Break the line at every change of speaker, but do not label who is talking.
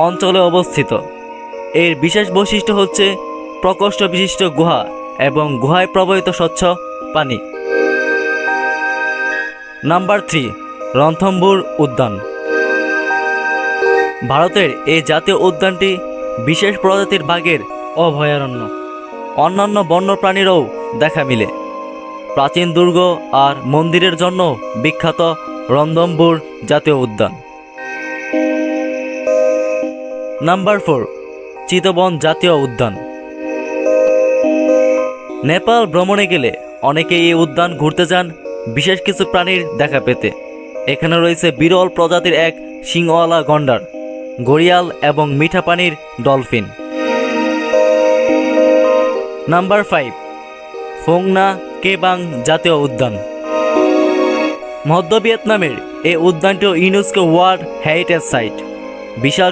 অঞ্চলে অবস্থিত। এর বিশেষ বৈশিষ্ট্য হচ্ছে প্রকোষ্ঠ বিশিষ্ট গুহা এবং গুহায় প্রবাহিত স্বচ্ছ পানি। নাম্বার 3, রণথম্বুর উদ্যান। ভারতের এই জাতীয় উদ্যানটি বিশেষ প্রজাতির বাঘের অভয়ারণ্য। অন্যান্য বন্যপ্রাণীরও দেখা মিলে। প্রাচীন দুর্গ আর মন্দিরের জন্য বিখ্যাত রণথম্বুর জাতীয় উদ্যান। নাম্বার 4, চিতবন জাতীয় উদ্যান। নেপাল ভ্রমণে গেলে অনেকে এই উদ্যান ঘুরতে যান বিশেষ কিছু প্রাণীর দেখা পেতে। এখানে রয়েছে বিরল প্রজাতির এক শিংওয়ালা গন্ডার, ঘড়িয়াল এবং মিঠা পানির ডলফিন। নাম্বার 5, ফোং না কেবাং জাতীয় উদ্যান। মধ্য ভিয়েতনামের এই উদ্যানটিও ইউনেস্কো ওয়ার্ল্ড হেরিটেজ সাইট। বিশাল